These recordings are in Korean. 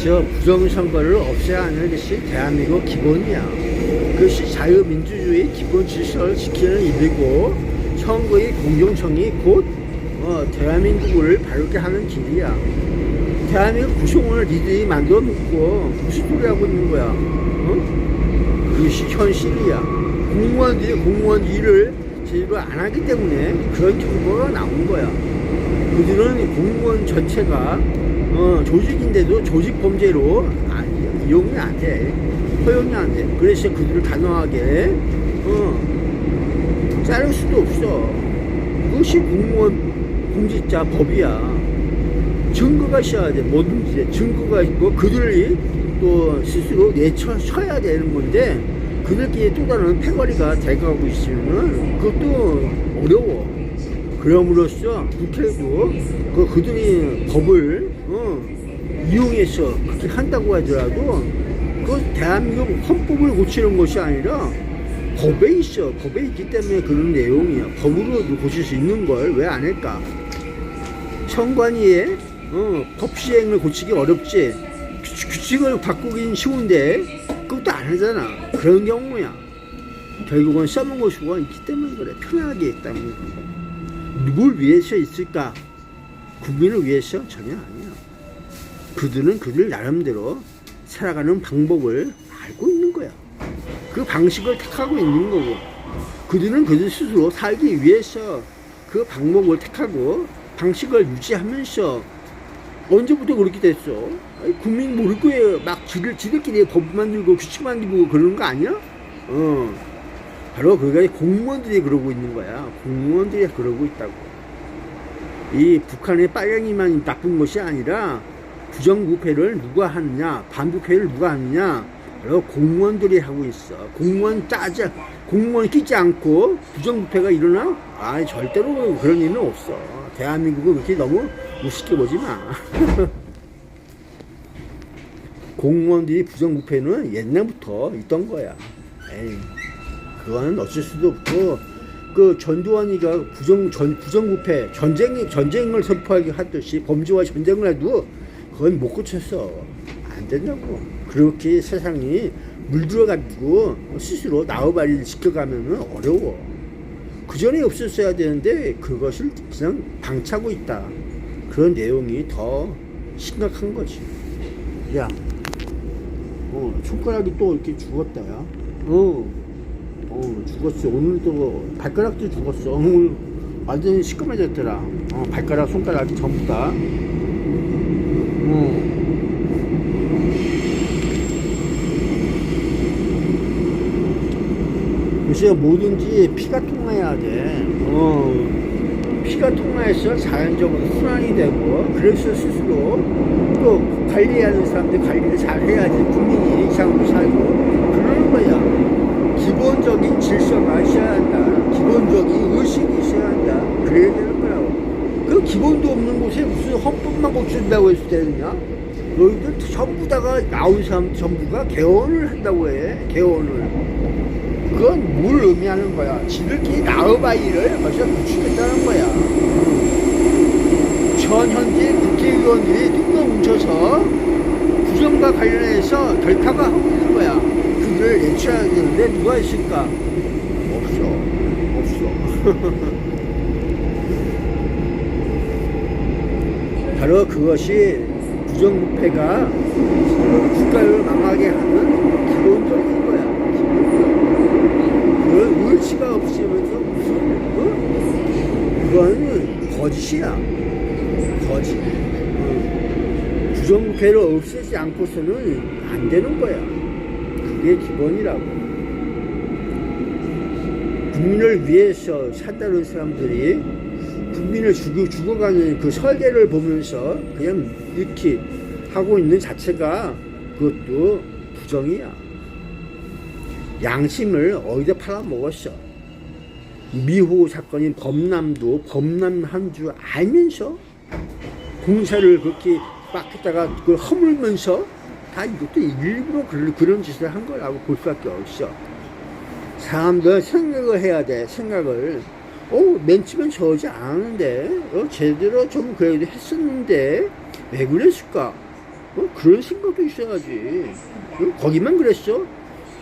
그래서 부정선거를 없애야 하는 것이 대한민국 기본이야. 그것이 자유민주주의 기본 질서를 지키는 일이고 선거의 공정성이 곧 대한민국을 바르게 하는 길이야. 대한민국 구성원을 니들이 만들어 놓고 무슨 소리 하고 있는 거야? 그것이 현실이야. 공무원들이 공무원 일을 제대로 안 하기 때문에 그런 결과가 나온 거야. 그들은 공무원 전체가 조직인데도 조직 범죄로 이용이 안 돼. 허용이 안 돼. 그래서 그들을 단호하게 자를 수도 없어. 그것이 공무원 공직자 법이야. 증거가 있어야 돼. 뭐든지 증거가 있고 그들이 또 스스로 내쳐셔야 되는 건데 그들끼리 또 다른 패거리가 돼가고 있으면 그것도 어려워. 그럼으로써 국회도 그들이 법을 이용해서 그렇게 한다고 하더라도 그 대한민국 헌법을 고치는 것이 아니라 법에 있어. 법에 있기 때문에 그런 내용이야. 법으로도 고칠 수 있는 걸 왜 안 할까? 선관위에 법 시행을 고치기 어렵지. 규칙을 바꾸긴 쉬운데 그것도 안 하잖아. 그런 경우야. 결국은 써먹을 수가 있기 때문에 그래. 편하게 있다는 거. 누굴 위해서 있을까? 국민을 위해서? 전혀 아니야. 그들은 그들 나름대로 살아가는 방법을 알고 있는 거야. 그 방식을 택하고 있는 거고 그들은 그들 스스로 살기 위해서 그 방법을 택하고 방식을 유지하면서 언제부터 그렇게 됐어? 아니, 국민 모를 거예요. 막 지들끼리 법 만들고 규칙 만들고 그러는 거 아니야? 바로 그게 공무원들이 그러고 있는 거야. 공무원들이 그러고 있다고. 이 북한의 빨갱이만 나쁜 것이 아니라 부정부패를 누가 하느냐, 반부패를 누가 하느냐, 바로 공무원들이 하고 있어. 공무원 끼지 않고 부정부패가 일어나? 절대로 그런 일은 없어. 대한민국은 그렇게 너무 우습게 보지 마. 공무원들이 부정부패는 옛날부터 있던 거야. 그거는 어쩔 수도 없고, 그 전두환이가 부정부패, 전쟁을 선포하게 하듯이 범죄와 전쟁을 해도 그건 못 고쳤어. 안 된다고. 그렇게 세상이 물들어가지고 스스로 나우바리를 지켜가면 어려워. 그 전에 없었어야 되는데 그것을 그냥 방치하고 있다. 그런 내용이 더 심각한 거지. 야, 손가락이 또 이렇게 죽었다, 야. 죽었어. 오늘도 발가락도 죽었어. 오늘 완전히 시커매졌더라. 발가락, 손가락이 전부 다. 그래서 뭐든지 피가 통해야 돼. 피가 통해서 자연적으로 순환이 되고, 그래서 스스로 또 관리하는 사람들 관리를 잘 해야지 국민이 이상으로 살고 그러는 거야. 기본적인 질서가 있어야 한다. 기본적인 의식이 있어야 한다. 그래야 되는 거라고. 그 기본도 없는 곳에 무슨 헌법만 고친다고 해서 되느냐? 너희들 전부 다가 나온 사람 전부가 개헌을 한다고 해. 개헌을. 그건 뭘 의미하는 거야? 지들끼리 나우바이를 벌써 구축했다는 거야. 전 현재 국회의원들이 뚱뚱 뭉쳐서 부정과 관련해서 결탁을 하고 있는 거야. 그들을 내쳐야 되는데 누가 있을까? 없어. 바로 그것이 부정부패가 국가를 망하게 하는 기본적인 거야. 그런 의지가 없으면서 그거는 거짓이야. 거짓. 부정부패를 없애지 않고서는 안 되는 거야. 그게 기본이라고. 국민을 위해서 산다는 사람들이 국민을 죽어가는 그 설계를 보면서 그냥 이렇게 하고 있는 자체가 그것도 부정이야. 양심을 어디다 팔아먹었어. 미호 사건인 범남도 범람한 줄 알면서 공사를 그렇게 막 했다가 그걸 허물면서 다 이것도 일부러 그런 짓을 한 거라고 볼 수밖에 없어. 사람들 생각을 해야 돼. 생각을. 맨 처음엔 저러지 않았는데 제대로 좀 그래도 했었는데 왜 그랬을까? 그런 생각도 있어야지. 거기만 그랬어.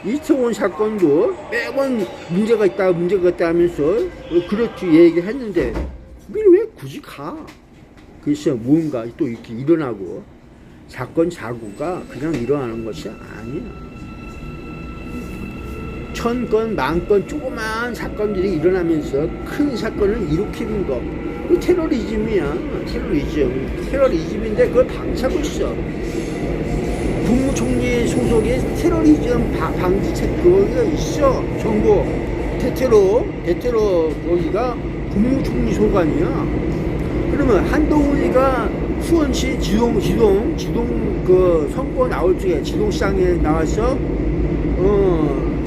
이태원 사건도 매번 문제가 있다 하면서 그렇게 얘기했는데 거기를 왜 굳이 가? 그래서 뭔가 또 이렇게 일어나고 사건 사고가 그냥 일어나는 것이 아니야. 1000건, 10,000건 조그만 사건들이 일어나면서 큰 사건을 일으키는 거. 그 테러리즘이야. 테러리즘인데 그걸 방치하고 있어. 국무총리 소속의 테러리즘 방지책 거기가 있어. 정부 대테러 거기가 국무총리 소관이야. 그러면 한동훈이가 수원시 지동 그 선거 나올 적에 지동시장에 나와서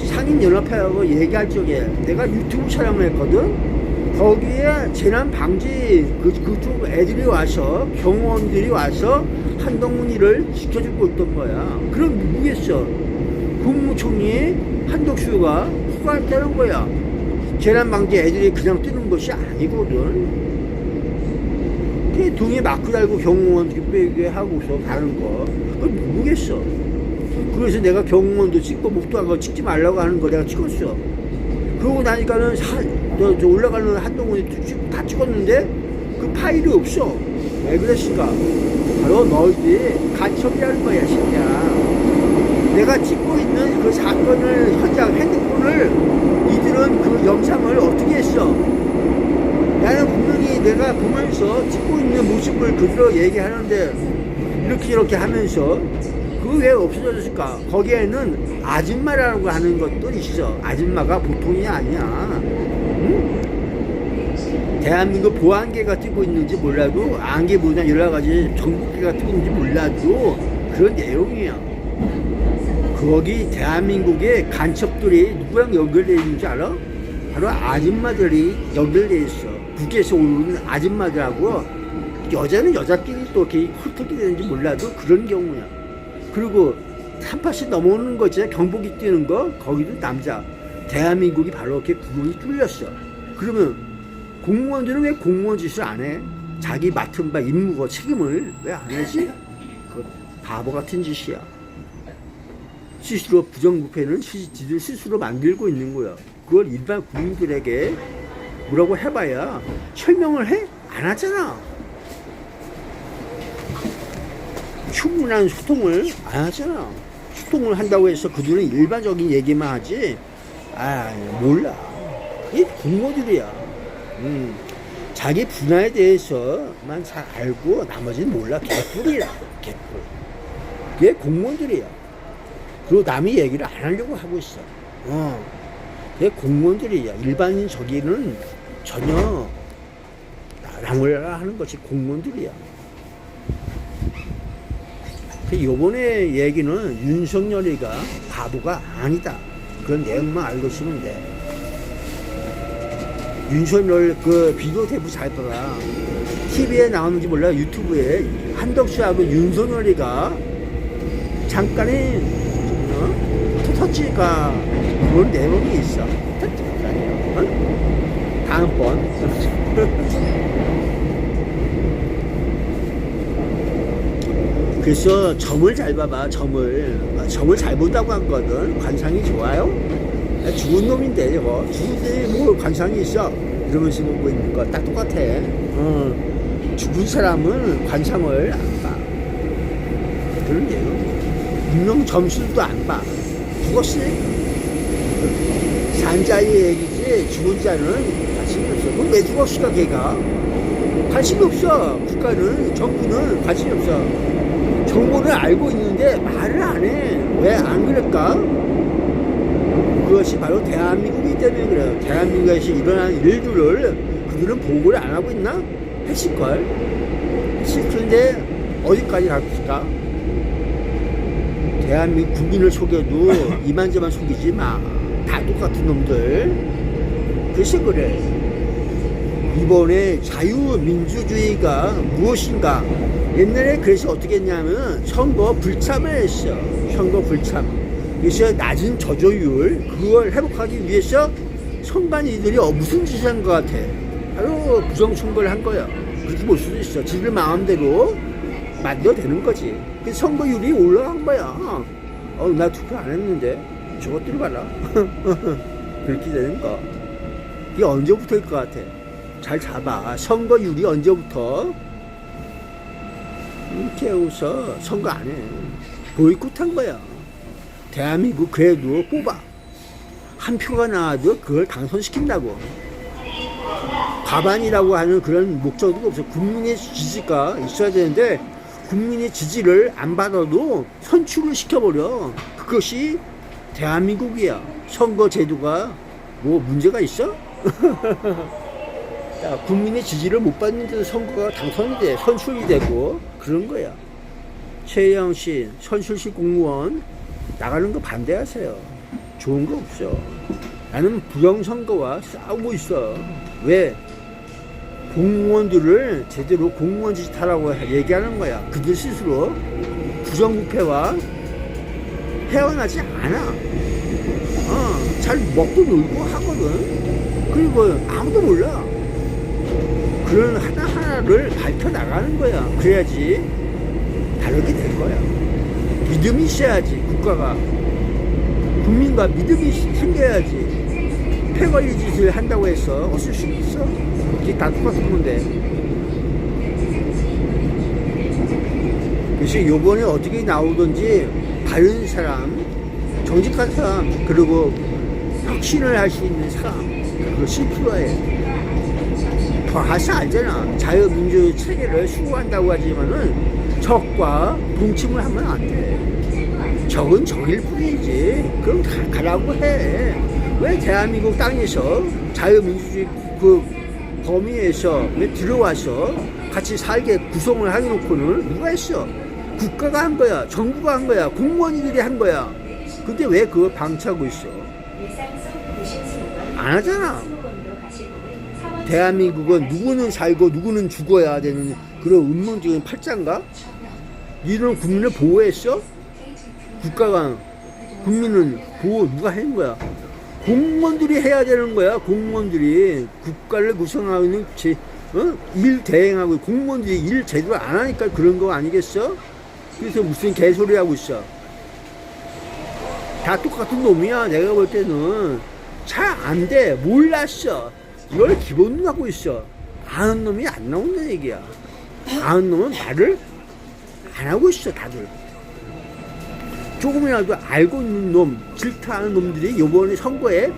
상인연합회하고 얘기할 적에 내가 유튜브 촬영을 했거든. 거기에 재난 방지 그쪽 애들이 와서 경호원들이 와서 한동훈이를 지켜주고 있던 거야. 그럼 누구겠어? 국무총리 한덕수가 허가했다는 거야. 재난 방지 애들이 그냥 뜨는 것이 아니거든. 등에 마크 달고 경호원 빼게 하고서 가는 거. 그건 누구겠어? 그래서 내가 경호원도 찍고 목도하고 찍지 말라고 하는 거 내가 찍었어. 그러고 나니까는 올라가는 한동훈이 다 찍었는데 그 파일이 없어. 왜 그랬을까? 바로 너희들이 간첩이라는 거야, 진짜. 내가 찍고 있는 그 사건을 현장 핸드폰을 이들은 그 영상을 어떻게 했어? 나는 분명히 내가 보면서 찍고 있는 모습을 그대로 얘기하는데 이렇게 하면서 그거 왜 없어졌을까? 거기에는 아줌마라고 하는 것도 있어. 아줌마가 보통이 아니야. 응? 대한민국 보안계가 뜨고 있는지 몰라도 안개보다 여러 가지 정보계가 뜨고 있는지 몰라도 그런 내용이야. 거기 대한민국의 간첩들이 누구랑 연결되어 있는지 알아? 바로 아줌마들이 연결되어 있어. 북에서 오는 아줌마들하고 여자는 여자끼리 또 이렇게 어떻게 되는지 몰라도 그런 경우야. 그리고 3파씩 넘어오는 거 있잖아. 경복이 뛰는 거 거기도 남자. 대한민국이 바로 이렇게 구멍이 뚫렸어. 그러면 공무원들은 왜 공무원 짓을 안 해? 자기 맡은 바 임무와 책임을 왜 안 하지? 그 바보 같은 짓이야. 스스로 부정부패는 지들 스스로 만들고 있는 거야. 그걸 일반 국민들에게 뭐라고 해봐야 설명을 해? 안 하잖아. 충분한 소통을 안 하잖아. 소통을 한다고 해서 그들은 일반적인 얘기만 하지. 몰라. 이게 공무원들이야. 자기 분야에 대해서만 잘 알고 나머지는 몰라. 개뿔이야. 개뿔. 그게 공무원들이야. 그리고 남이 얘기를 안 하려고 하고 있어. 그게 공무원들이야. 일반인 저기는 전혀 나랑을 하는 것이 공무원들이야. 요번에 얘기는 윤석열이가 바보가 아니다. 그런 내용만 알고 있으면 돼. 윤석열 그 비디오 대부 잘 봐라. TV에 나오는지 몰라. 유튜브에 한덕수하고 윤석열이가 잠깐의 터치가 그런 내용이 있어. 다음번 그래서 점을 잘 봐봐. 점을 잘 본다고 한 거는 관상이 좋아요? 죽은 놈인데 저거 죽은데 뭐 관상이 있어 이러면서 보고 있는 거 딱 똑같아. 죽은 사람은 관상을 안 봐. 그런 내용. 분명 점수도 안 봐. 죽었으니 산자의 얘기지. 죽은 자는 관심이 없어. 그럼 왜 죽었을까 걔가? 관심이 없어. 국가는 정부는 관심이 없어. 정보를 알고 있는데 말을 안 해. 왜 안 그럴까? 그것이 바로 대한민국이기 때문에 그래요. 대한민국에서 일어난 일들을 그들은 보고를 안 하고 있나? 했을걸. 했을 텐데 어디까지 갔을까? 대한민국 국민을 속여도 이만저만 속이지 마. 다 똑같은 놈들. 그래서 그래. 이번에 자유민주주의가 무엇인가? 옛날에 그래서 어떻게 했냐면 선거 불참을 했어. 선거 불참. 그래서 낮은 저조율 그걸 회복하기 위해서 선관위들이 무슨 짓을 한 것 같아. 바로 부정선거를 한 거야. 그렇게 볼 수도 있어. 지들 마음대로 만들어 되는 거지. 그 선거율이 올라간 거야. 나 투표 안 했는데 저것들 봐라. 그렇게 되는 거. 이게 언제부터일 것 같아? 잘 잡아. 선거율이 언제부터? 이렇게 웃어. 선거 안 해. 보이콧한 거야. 대한민국 그래도 뽑아. 한 표가 나와도 그걸 당선시킨다고. 과반이라고 하는 그런 목적도 없어. 국민의 지지가 있어야 되는데 국민의 지지를 안 받아도 선출을 시켜버려. 그것이 대한민국이야. 선거 제도가 뭐 문제가 있어? 야, 국민의 지지를 못 받는데도 선거가 당선이 돼. 선출이 되고 그런 거야. 최영신 선출직 공무원 나가는 거 반대하세요. 좋은 거 없어. 나는 부정선거와 싸우고 있어. 왜? 공무원들을 제대로 공무원 짓하라고 얘기하는 거야. 그들 스스로 부정부패와 헤어나지 않아. 잘 먹고 놀고 하거든. 그리고 아무도 몰라. 그런 하나하나를 밝혀나가는 거야. 그래야지 다르게 될 거야. 믿음이 있어야지. 국가가 국민과 믿음이 생겨야지. 패거리 짓을 한다고 해서 없을 수 있어? 이게 다 똑같은 건데. 그래서 요번에 어떻게 나오든지 바른 사람, 정직한 사람, 그리고 혁신을 할 수 있는 사람, 그것이 필요해. 봐서 알잖아. 자유민주 체계를 수호한다고 하지만은 적과 동침을 하면 안 돼. 적은 적일 뿐이지. 그럼 가라고 해. 왜 대한민국 땅에서 자유민주주의 그 범위에서 왜 들어와서 같이 살게 구성을 해놓고는 누가 했어? 국가가 한 거야. 정부가 한 거야. 공무원들이 한 거야. 근데 왜 그거 방치하고 있어? 안 하잖아. 대한민국은 누구는 살고 누구는 죽어야 되는 그런 운명적인 팔자인가? 이런 국민을 보호했어? 국가가 국민은 보호 누가 한 거야? 공무원들이 해야 되는 거야. 공무원들이 국가를 구성하고 있는 일 대행하고 공무원들이 일 제대로 안 하니까 그런 거 아니겠어? 그래서 무슨 개소리 하고 있어. 다 똑같은 놈이야. 내가 볼 때는 잘 안 돼. 몰랐어. 이걸 기본으로 하고 있어. 아는 놈이 안 나온다는 얘기야. 아는 놈은 말을 안 하고 있어. 다들 조금이라도 알고 있는 놈, 질타하는 놈들이 요번에 선거에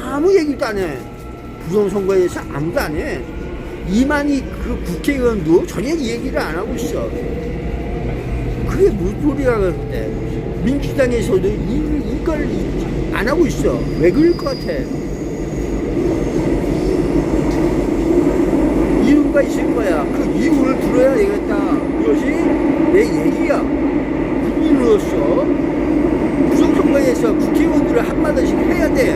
아무 얘기도 안 해. 부정선거에 대해서 아무도 안 해. 이만희 그 국회의원도 전혀 이 얘기를 안 하고 있어. 그게 무슨 소리야. 그때 민주당에서도 이걸 안 하고 있어. 왜 그럴 것 같아? 이유가 있을 거야. 그 이유를 들어야 되겠다. 이것이 내 얘기야. 국민으로서 부정선거에서 국회의원들을 한마디씩 해야 돼.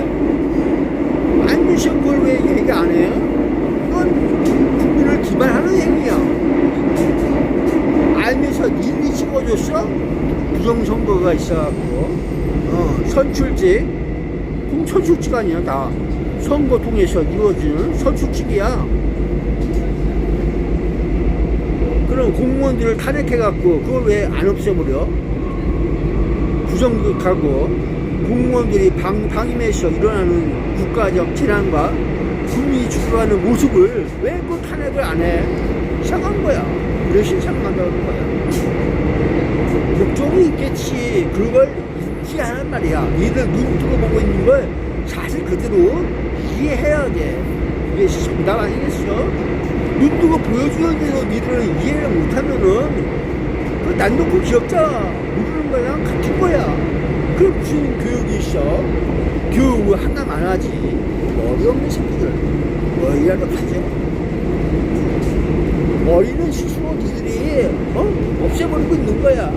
안민석 그걸 왜 얘기 안 해? 이건 국민을 기만하는 행위야. 알면서 일이 찍어줬어? 부정선거가 있어갖고 선출직, 그럼 선출직 아니야. 다 선거 통해서 이루어지는 선출직이야. 그럼 공무원들을 탄핵해갖고 그걸 왜 안 없애버려? 부정직하고 공무원들이 방임해서 일어나는 국가적 재난과 국민이 죽어가는 모습을 왜 그 탄핵을 안 해? 이상한 거야. 그래서 이상하다는 거야. 목적이 있겠지. 그걸 잊지 않은 말이야. 니들 눈 뜨고 보고 있는 걸 사실 그대로 이해해야 돼. 이게 정답 아니겠어? 눈 뜨고 보여주는데도 니들은 이해를 못하면은 그 난 놓고 기억자 모르는 거랑 같은 거야. 그 무슨 교육이 있어? 교육을 하나만 하지. 머리 없는 새끼들 머리라도 가져. 머리는 스스로 니들이 없애버리고 있는 거야.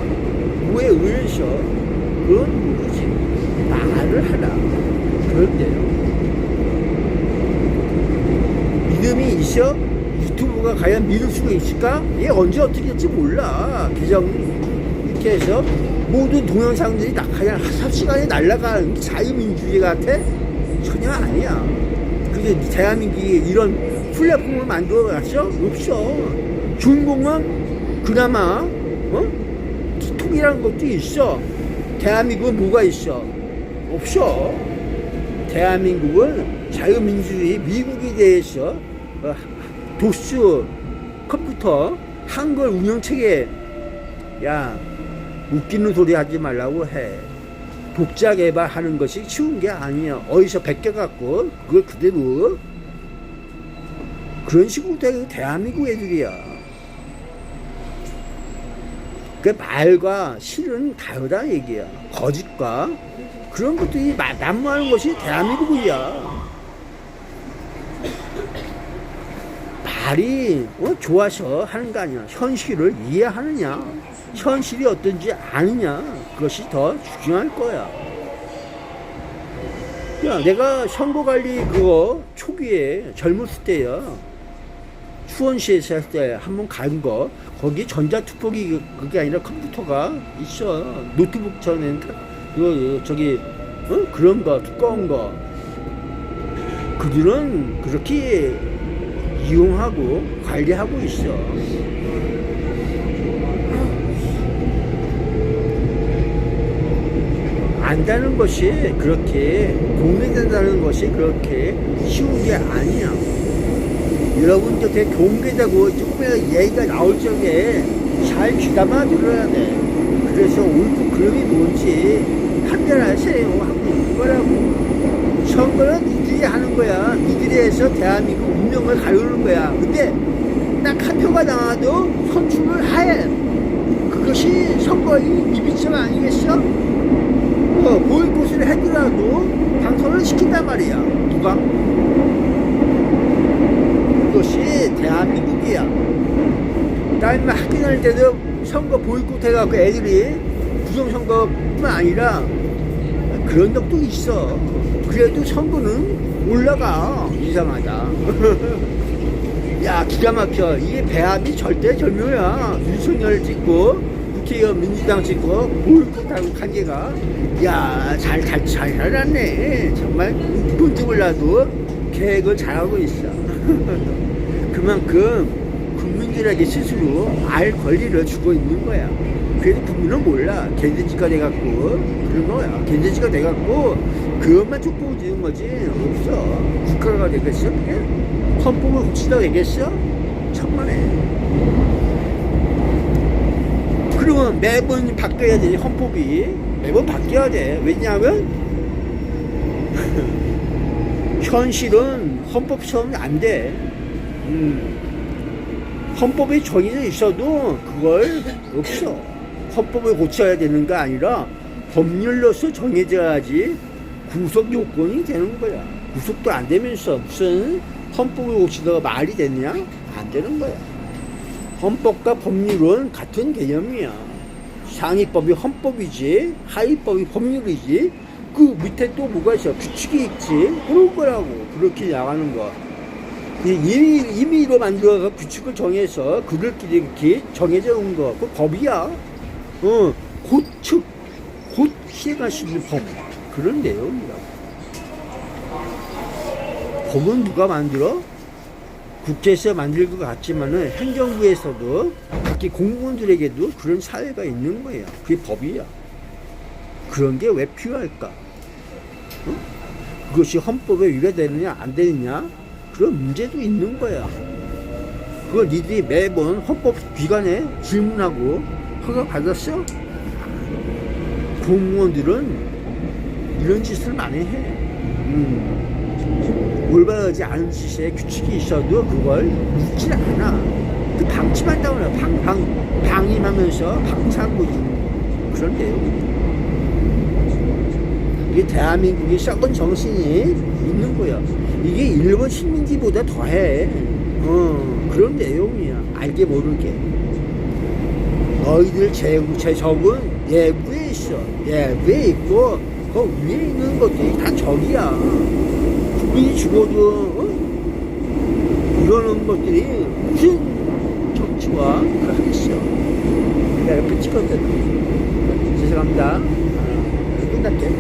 뭐에 의해서 그건 모르지. 말을 하라. 그런데요. 믿음이 있어? 유튜브가 과연 믿을 수가 있을까? 얘 언제 어떻게 될지 몰라. 계정 이렇게 해서 모든 동영상들이 그냥 삽시간에 날아가는 자유민주주의 같아? 전혀 아니야. 그게 대한민국이 이런 플랫폼을 만들어놨어? 없어. 중공은 그나마 통일하는 것도 있어. 대한민국은 뭐가 있어? 없어. 대한민국은 자유민주주의 미국에 대해서 도스 컴퓨터 한글 운영체계 야 웃기는 소리 하지 말라고 해. 독자 개발하는 것이 쉬운 게 아니야. 어디서 베껴갖고 그걸 그대로 그런 식으로 대한민국 애들이야. 그 말과 실은 다르다 얘기야. 거짓과 그런 것들이 난무하는 것이 대한민국이야. 말이 좋아서 하는 거 아니야. 현실을 이해하느냐, 현실이 어떤지 아느냐, 그것이 더 중요할 거야. 야, 내가 선거관리 그거 초기에 젊었을 때야, 수원시에서 할 때 한번 간 거, 거기 전자투표기 그게 아니라 컴퓨터가 있어. 노트북처럼 저기 그런 거 두꺼운 거 그들은 그렇게 이용하고 관리하고 있어. 안다는 것이 그렇게 공개된다는 것이 그렇게 쉬운 게 아니야. 여러분도 되게 공개되고 조금이라도 얘기가 나올 적에 잘 귀담아 들어야 돼. 그래서 옳고 그름이 뭔지 판단하세요 하고 있는 거라고. 선거는 니들이 하는 거야. 니들이 해서 대한민국 운명을 가르는 거야. 근데 딱 한 표가 나와도 선출을 해. 그것이 선거의 비비점 아니겠어? 보이콧을 해더라도 당선을 시킨단 말이야. 누가? 그것이 대한민국이야. 다음에 확인할 때도 선거 보이콧 해갖고 애들이 부정선거뿐만 아니라 그런 적도 있어. 그래도 선거는 올라가. 이상하다. 야, 기가 막혀. 이게 배합이 절대 절묘야. 윤석열 찍고 국회의원 민주당 찍고 보이콧하고 관계가 야, 잘 해놨네. 정말 뭔지 몰라도 계획을 잘하고 있어. 그만큼 국민들에게 스스로 알 권리를 주고 있는 거야. 그래도 국민은 몰라. 개돼지가 돼갖고 그런 거야. 개돼지가 돼갖고 그것만 쫓고 지는 거지. 없어. 국가가 되겠어? 그게? 헌법을 고치다 되겠어? 천만에. 그러면 매번 바뀌어야 돼. 헌법이 매번 바뀌어야 돼. 왜냐하면 현실은 헌법처럼 안 돼. 헌법에 정해져 있어도 그걸 없어. 헌법을 고쳐야 되는 거 아니라 법률로서 정해져야지 구속 요건이 되는 거야. 구속도 안 되면서 무슨 헌법을 고치다가 말이 되냐? 안 되는 거야. 헌법과 법률은 같은 개념이야. 상위법이 헌법이지, 하위법이 법률이지, 그 밑에 또 뭐가 있어? 규칙이 있지. 그럴 거라고. 그렇게 나가는 거. 임의로 만들어서 규칙을 정해서 그들끼리 이렇게 정해져 온 거. 그 법이야. 곧 시행할 수 있는 법. 그런 내용이라고. 법은 누가 만들어? 국회에서 만들 것 같지만은 행정부에서도 특히 공무원들에게도 그런 사회가 있는 거예요. 그게 법이야. 그런 게 왜 필요할까? 그것이 헌법에 위배되느냐 안 되느냐? 그런 문제도 있는 거야. 그걸 니들이 매번 헌법기관에 질문하고 허가 받았어? 공무원들은 이런 짓을 많이 해. 올바르지 않은 짓에 규칙이 있어도 그걸 묻질 않아. 그 방치한다고 해요. 방임하면서 방치하고 있는 그런 내용이에요. 이게 대한민국의 썩은 정신이 있는 거야. 이게 일본 식민지보다 더해. 그런 내용이야. 알게 모르게. 너희들 제 적은 내부에 있어. 내부에 있고 그 위에 있는 것들이 다 적이야. 국민이 죽어도 이러는 것들이 무슨 정치와 하겠어. 내가 옆에 찍었거든. 죄송합니다. 끝날게.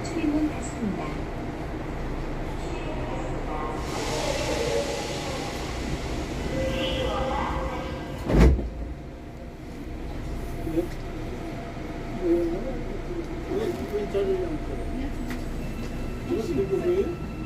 출입문 닫습니다. 왜 자르지 않고? 이거 들고 왜?